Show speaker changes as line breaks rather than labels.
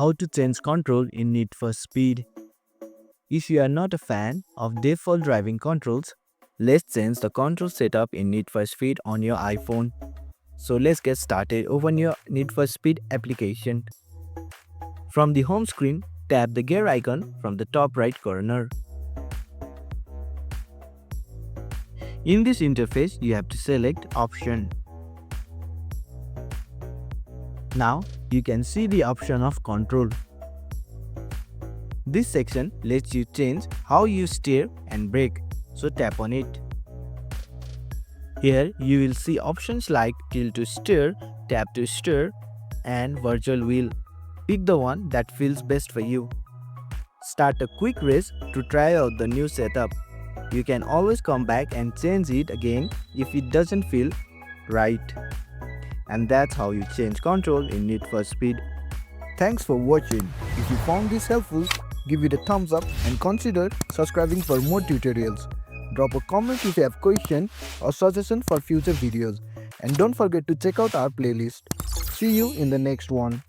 How to change control in Need for Speed. If you are not a fan of default driving controls, let's change the control setup in Need for Speed on your iPhone. So let's get started. Open your Need for Speed application. From the home screen, tap the gear icon from the top right corner. In this interface, you have to select Option. Now, you can see the option of control. This section lets you change how you steer and brake, so tap on it. Here, you will see options like tilt to steer, tap to steer, and virtual wheel. Pick the one that feels best for you. Start a quick race to try out the new setup. You can always come back and change it again if it doesn't feel right. And that's how you change control in Need for Speed.
Thanks for watching. If you found this helpful, give it a thumbs up and consider subscribing for more tutorials. Drop a comment if you have question or suggestion for future videos. And don't forget to check out our playlist. See you in the next one.